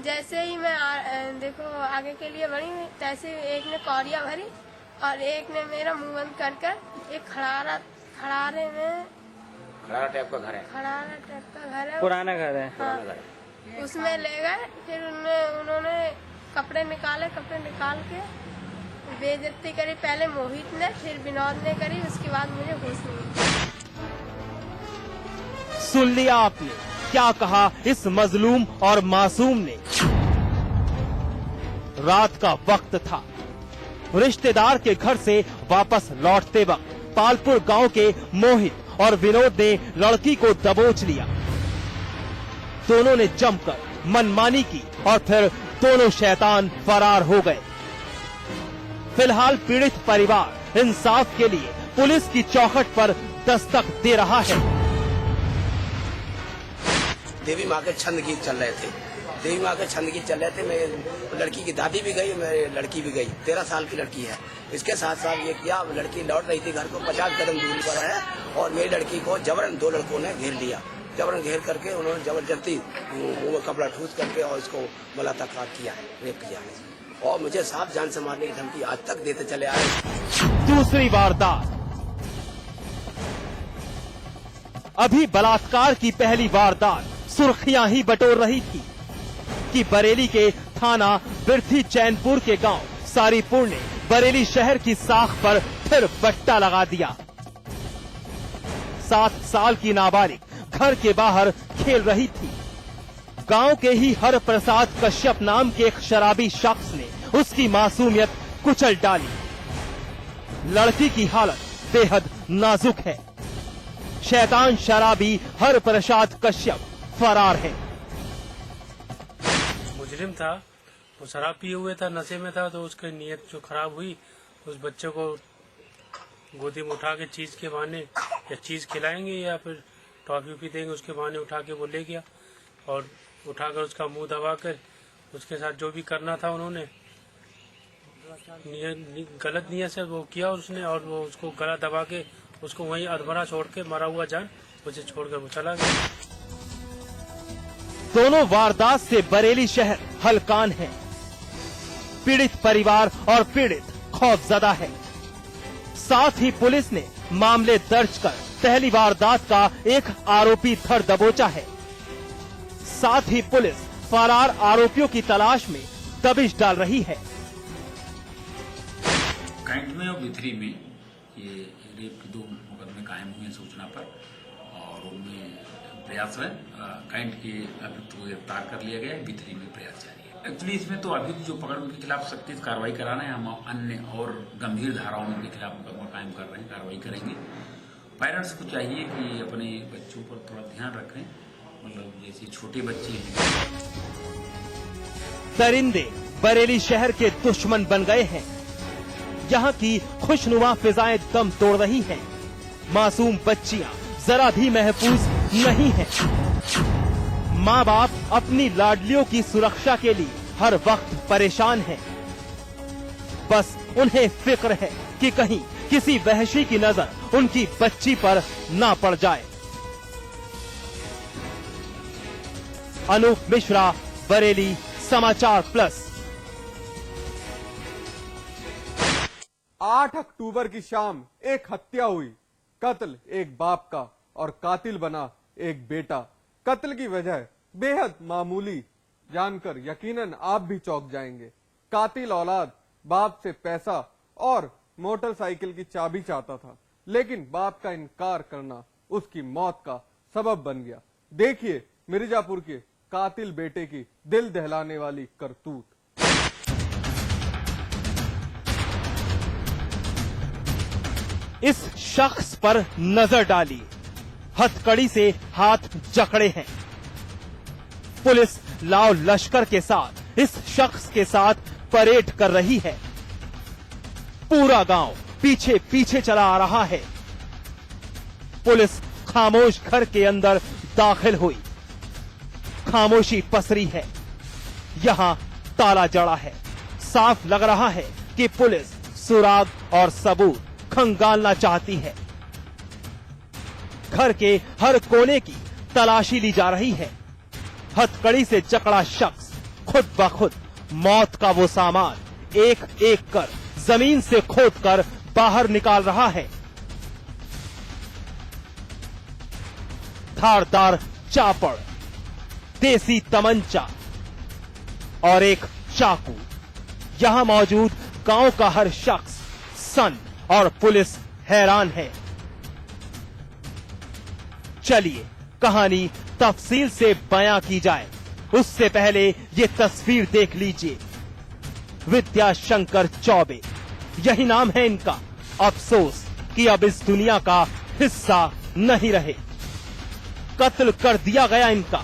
जैसे ही मैं देखो आगे के लिए बढ़ी तैसे एक ने कौड़िया भरी और एक ने मेरा मुंह बंद कर एक खड़ारे में खड़ारा टाइप का घर है। खड़ारा टाइप का घर है, पुराना घर है। हाँ, उसमें ले गए। फिर उन्होंने कपड़े निकाल के बेइज्जती करी। पहले मोहित ने, फिर विनोद ने करी। उसके बाद मुझे होश नहीं। सुन लिया आपने क्या कहा इस मजलूम और मासूम ने। रात का वक्त था। रिश्तेदार के घर से वापस लौटते वक्त पालपुर गांव के मोहित और विनोद ने लड़की को दबोच लिया। दोनों ने जमकर मनमानी की और फिर दोनों शैतान फरार हो गए। फिलहाल पीड़ित परिवार इंसाफ के लिए पुलिस की चौखट पर दस्तक दे रहा है। देवी माँ के छंद गीत चल रहे थे। देवी माँ के छंद गीत चल रहे थे। मैं लड़की की दादी भी गई, मेरी लड़की भी गई। 13 साल की लड़की है। इसके साथ साथ ये किया, लड़की लौट रही थी घर को, 50 कदम दूरी पर है और मेरी लड़की को जबरन 2 लड़कों ने घेर लिया। जबरन घेर करके उन्होंने जबरदस्ती वो कपड़ा ठूस करके और इसको बलात्कार किया है, रेप किया है और मुझे साफ जान से मारने की धमकी आज तक देते चले आए। दूसरी वारदात। अभी बलात्कार की पहली वारदात सुर्खियां ही बटोर रही थी कि बरेली के थाना बिरथी चैनपुर के गांव सारीपुर ने बरेली शहर की साख पर फिर बट्टा लगा दिया। 7 साल की नाबालिग घर के बाहर खेल रही थी। गांव के ही हर प्रसाद कश्यप नाम के एक शराबी शख्स ने उसकी मासूमियत कुचल डाली। लड़की की हालत बेहद नाजुक है। शैतान शराबी हर प्रसाद कश्यप फरार है। मुजरिम था, वो शराब पिए हुए था, नशे में था, तो उसकी नीयत जो खराब हुई, उस बच्चे को गोदी में उठा के चीज के बहाने या चीज खिलाएंगे या फिर टॉफी भी देंगे, उसके बहाने उठा के वो ले गया और उठाकर उसका मुंह दबाकर उसके साथ जो भी करना था उन्होंने गलत नियत से वो किया उसने और वो उसको गला दबा के उसको वहीं अधमरा छोड़ के मरा हुआ जान उसे छोड़कर वो चला गया। दोनों वारदात से बरेली शहर हलकान है। पीड़ित परिवार और पीड़ित खौफजदा है। साथ ही पुलिस ने मामले दर्ज कर पहली वारदात का एक आरोपी धर दबोचा है। साथ ही पुलिस फरार आरोपियों की तलाश में दबिश डाल रही है। कैंट में और बिथरी में ये रेप के 2 मुकदमे कायम हुए सूचना पर और उनमें प्रयास है। कैंट के अभियुक्त को गिरफ्तार कर लिया गया है, बिथरी में प्रयास जारी है। एक्चुअली इसमें तो अभियुक्त जो पकड़ उनके खिलाफ सख्त कार्रवाई कराना है। हम अन्य और गंभीर धाराओं में उनके खिलाफ मुकदमा कायम कर रहे हैं, कार्रवाई करेंगे। पेरेंट्स को चाहिए कि अपने बच्चों पर थोड़ा ध्यान रखें, मतलब जैसे छोटे बच्चे हैं। दरिंदे बरेली शहर के दुश्मन बन गए हैं। यहाँ की खुशनुमा फिजाएं दम तोड़ रही हैं। मासूम बच्चियां जरा भी महफूज नहीं हैं। माँ बाप अपनी लाडलियों की सुरक्षा के लिए हर वक्त परेशान हैं। बस उन्हें फिक्र है कि कहीं किसी वहशी की नजर उनकी बच्ची पर ना पड़ जाए। अनूप मिश्रा, बरेली, समाचार प्लस। 8 अक्टूबर की शाम एक हत्या हुई। कत्ल एक बाप का और कातिल बना एक बेटा। कत्ल की वजह बेहद मामूली जानकर यकीनन आप भी चौंक जाएंगे। कातिल औलाद बाप से पैसा और मोटरसाइकिल की चाबी चाहता था, लेकिन बाप का इनकार करना उसकी मौत का सबब बन गया। देखिए मिर्जापुर के कातिल बेटे की दिल दहलाने वाली करतूत। इस शख्स पर नजर डाली। हथकड़ी से हाथ जकड़े हैं। पुलिस लाव लश्कर के साथ इस शख्स के साथ परेड कर रही है। पूरा गांव पीछे पीछे चला आ रहा है। पुलिस खामोश घर के अंदर दाखिल हुई। खामोशी पसरी है। यहां ताला जड़ा है। साफ लग रहा है कि पुलिस सुराग और सबूत खंगालना चाहती है। घर के हर कोने की तलाशी ली जा रही है। हथकड़ी से जकड़ा शख्स खुद ब खुद मौत का वो सामान एक एक कर जमीन से खोदकर बाहर निकाल रहा है। धारदार चापड़, देसी तमंचा और एक चाकू। यहां मौजूद गांव का हर शख्स सन्न और पुलिस हैरान है। चलिए कहानी तफसील से बयां की जाए, उससे पहले ये तस्वीर देख लीजिए। विद्याशंकर चौबे, यही नाम है इनका। अफसोस कि अब इस दुनिया का हिस्सा नहीं रहे। कत्ल कर दिया गया इनका,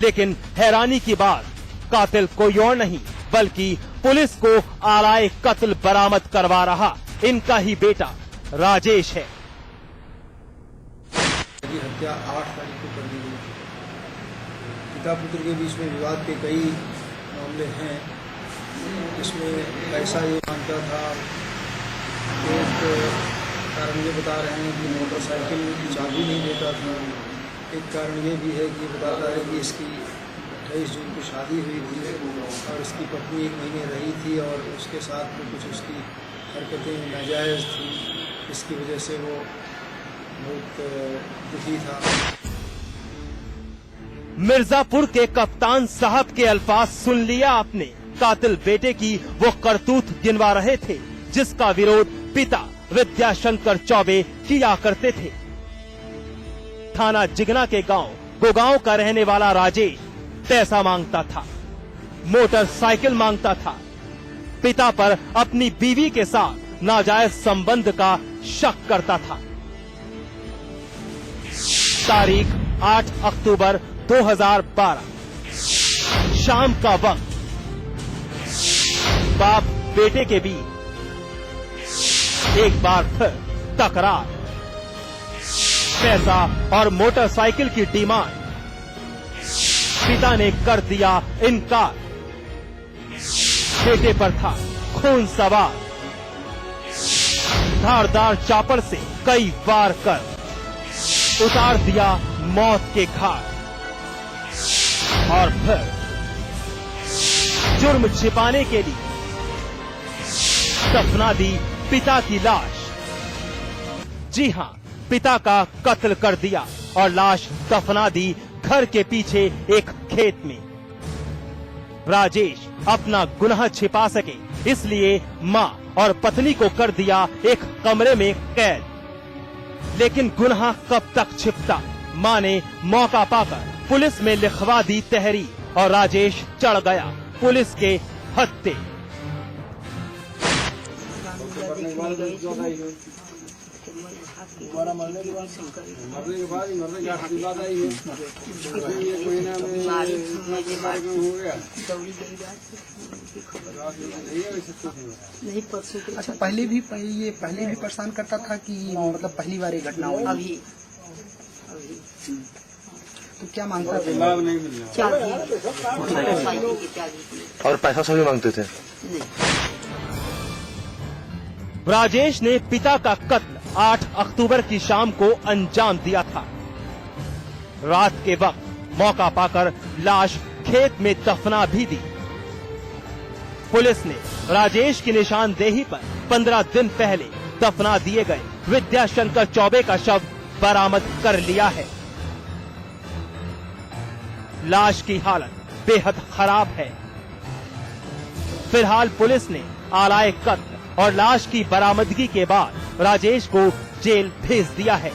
लेकिन हैरानी की बात, कातिल कोई और नहीं बल्कि पुलिस को आलाए कत्ल बरामद करवा रहा इनका ही बेटा राजेश है। की हत्या 8 तारीख को कर दी गई। पिता पुत्र के बीच में विवाद के कई मामले हैं, जिसमें पैसा ये मांगता था। एक कारण ये बता रहे हैं कि मोटरसाइकिल की चाबी नहीं देता था। एक कारण ये भी है कि बताता है कि इसकी 28 जून को शादी हुई थी और इसकी पत्नी 1 महीने रही थी और उसके साथ में कुछ उसकी हरकतें नाजायज़ थी, इसकी वजह से वो बहुत दुखी था। मिर्जापुर के कप्तान साहब के अल्फाज सुन लिया आपने। कातिल बेटे की वो करतूत गिनवा रहे थे जिसका विरोध पिता विद्याशंकर चौबे किया करते थे। थाना जिगना के गांव गोगांव का रहने वाला राजेश पैसा मांगता था, मोटरसाइकिल मांगता था। पिता पर अपनी बीवी के साथ नाजायज संबंध का शक करता था। तारीख 8 अक्टूबर 2012, शाम का वक्त। बाप बेटे के बीच एक बार फिर तकरार। पैसा और मोटरसाइकिल की डिमांड। पिता ने कर दिया इनकार। बेटे पर था खून सवार। धारदार चापड़ से कई वार कर उतार दिया मौत के घाट और फिर जुर्म छिपाने के लिए दफना दी पिता की लाश। जी हां, पिता का कत्ल कर दिया और लाश दफना दी घर के पीछे एक खेत में। राजेश अपना गुनाह छिपा सके इसलिए मां और पत्नी को कर दिया एक कमरे में कैद। लेकिन गुनाह कब तक छिपता? मां ने मौका पाकर पुलिस में लिखवा दी तहरीर और राजेश चढ़ गया पुलिस के हत्थे। अच्छा, पहले भी परेशान करता था कि मतलब पहली बार ये घटना हुई? अभी तो क्या मांगता था? और पैसा सभी मांगते थे। राजेश ने पिता का कत्ल 8 अक्टूबर की शाम को अंजाम दिया था। रात के वक्त मौका पाकर लाश खेत में दफना भी दी। पुलिस ने राजेश की निशानदेही पर 15 दिन पहले दफना दिए गए विद्याशंकर चौबे का शव बरामद कर लिया है। लाश की हालत बेहद खराब है। फिलहाल पुलिस ने आलाए कत्ल और लाश की बरामदगी के बाद राजेश को जेल भेज दिया है।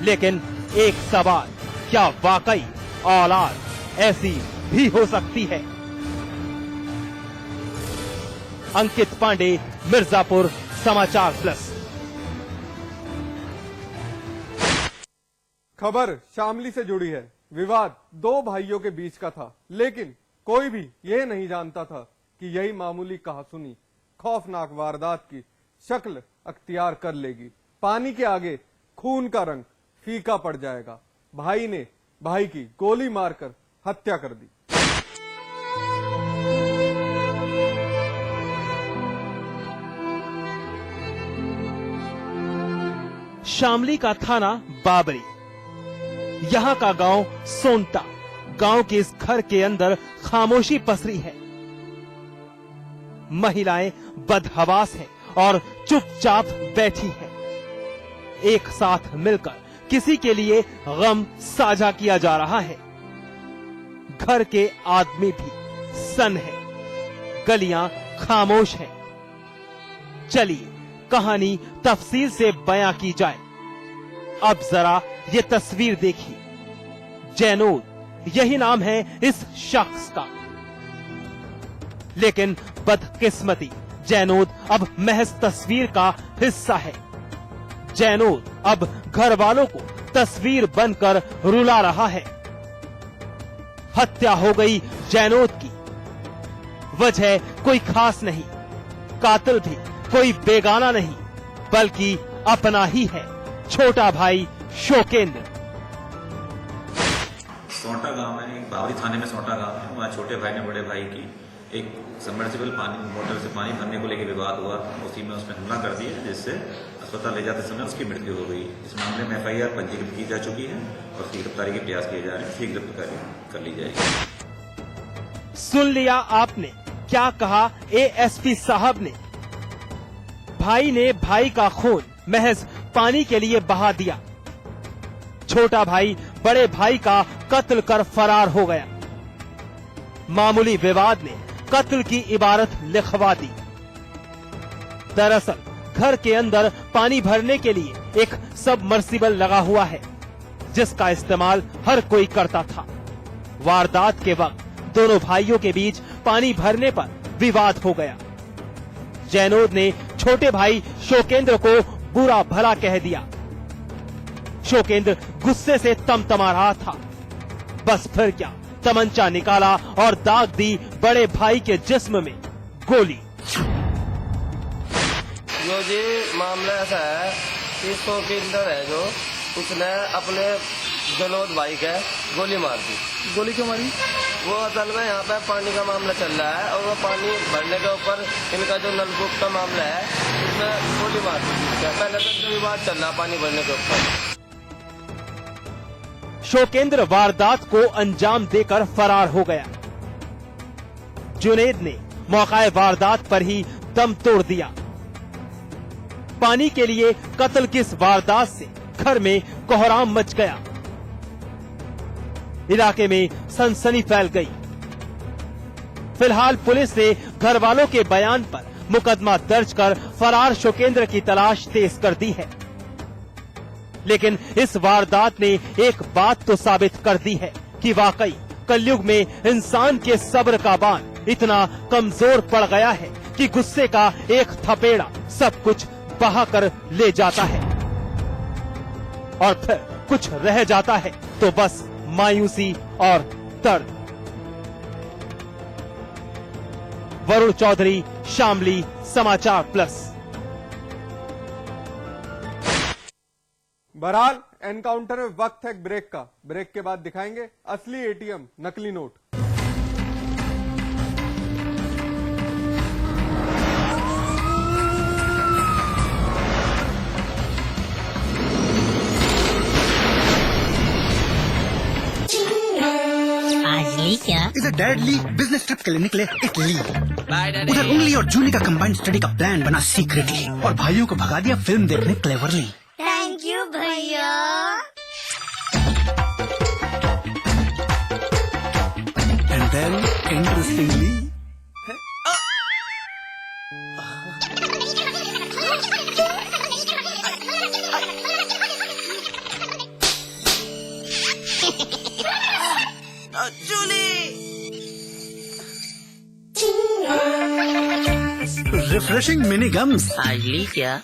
लेकिन एक सवाल, क्या वाकई औलाद ऐसी भी हो सकती है? अंकित पांडे, मिर्जापुर समाचार प्लस। खबर शामली से जुड़ी है। विवाद 2 भाइयों के बीच का था, लेकिन कोई भी यह नहीं जानता था कि यही मामूली कहासुनी खौफनाक वारदात की शक्ल अख्तियार कर लेगी। पानी के आगे खून का रंग फीका पड़ जाएगा। भाई ने भाई की गोली मारकर हत्या कर दी। शामली का थाना बाबरी, यहां का गांव सोनता, गांव के इस घर के अंदर खामोशी पसरी है। महिलाएं बदहवास हैं और चुपचाप बैठी हैं। एक साथ मिलकर किसी के लिए गम साझा किया जा रहा है। घर के आदमी भी सन है, गलियां खामोश हैं। चलिए कहानी तफसील से बयां की जाए। अब जरा ये तस्वीर देखिए। जैनोद, यही नाम है इस शख्स का। लेकिन बदकिस्मती, जैनोद अब महज तस्वीर का हिस्सा है। जैनोद अब घर वालों को तस्वीर बनकर रुला रहा है। हत्या हो गई जैनोद की। वजह कोई खास नहीं, कातिल भी कोई बेगाना नहीं, बल्कि अपना ही है, छोटा भाई शोकेंद्र। सोंटा गांव है, एक बावरी थाने में सोंटा गांव है। वहाँ छोटे भाई ने बड़े भाई की एक सबमर्सिबल पानी मोटर से पानी भरने को लेकर विवाद हुआ। उसी में उसने हमला कर दिया, जिससे अस्पताल ले जाते समय उसकी मृत्यु हो गई। इस मामले में FIR पंजीकृत की जा चुकी है और उसकी गिरफ्तारी के प्रयास किए जा रहे हैं। शीघ्र गिरफ्तारी कर ली जाएगी। सुन लिया आपने क्या कहा ASP साहब ने। भाई ने भाई का खून महज पानी के लिए बहा दिया। छोटा भाई बड़े भाई का कत्ल कर फरार हो गया। मामूली विवाद ने कत्ल की इबारत लिखवा दी। दरअसल घर के अंदर पानी भरने के लिए एक सबमर्सिबल लगा हुआ है, जिसका इस्तेमाल हर कोई करता था। वारदात के वक्त दोनों भाइयों के बीच पानी भरने पर विवाद हो गया। जैनोद ने छोटे भाई शोकेंद्र को बुरा भला कह दिया। शोकेंद्र गुस्से से तमतमा रहा था। बस फिर क्या, तमंचा निकाला और दाग दी बड़े भाई के जिस्म में गोली। जो जी मामला ऐसा है कि शोकेंद्र है जो, उसने अपने जैनोद भाई के गोली मार दी। गोली क्यों मारी? वो असल में यहाँ पे पानी का मामला चल रहा है और वो पानी भरने के ऊपर इनका जो नलकूप का मामला है उसमें गोली मार दी। पहले तक जो विवाद चल रहा पानी भरने के ऊपर। शोकेंद्र वारदात को अंजाम देकर फरार हो गया। जुनैद ने मौकाए वारदात पर ही दम तोड़ दिया। पानी के लिए कत्ल की इस वारदात से घर में कोहराम मच गया। इलाके में सनसनी फैल गई। फिलहाल पुलिस ने घर वालों के बयान पर मुकदमा दर्ज कर फरार शोकेंद्र की तलाश तेज कर दी है। लेकिन इस वारदात ने एक बात तो साबित कर दी है कि वाकई कलयुग में इंसान के सब्र का बांध इतना कमजोर पड़ गया है कि गुस्से का एक थपेड़ा सब कुछ बहा कर ले जाता है और फिर कुछ रह जाता है तो बस मायूसी और दर्द। वरुण चौधरी, शामली, समाचार प्लस। बहरहाल एनकाउंटर में वक्त है ब्रेक का। ब्रेक के बाद दिखाएंगे असली ATM नकली नोट। आज ली क्या? इधर डैड ली बिजनेस ट्रिप के लिए निकले इटली। उधर उंगली और जूनी का कंबाइंड स्टडी का प्लान बना सीक्रेटली और भाइयों को भगा दिया फिल्म देखने क्लेवरली। थैंक यू भैया। And then interestingly refreshing mini games. आज ली क्या?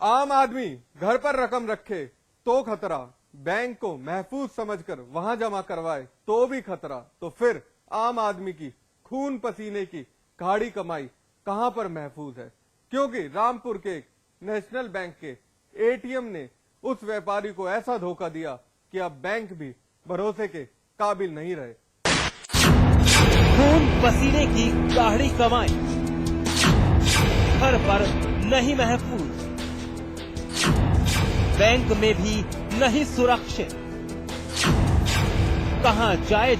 आम आदमी घर पर रकम रखे तो खतरा, बैंक को महफूज समझकर वहां जमा करवाए तो भी खतरा। तो फिर आम आदमी की खून पसीने की गाढ़ी कमाई कहां पर महफूज है? क्योंकि रामपुर के एक नेशनल बैंक के ATM ने उस व्यापारी को ऐसा धोखा दिया कि अब बैंक भी भरोसे के काबिल नहीं रहे। खून पसीने की गाढ़ी कमाई, घर पर नहीं महफूज, बैंक में भी नहीं सुरक्षित, कहां जाए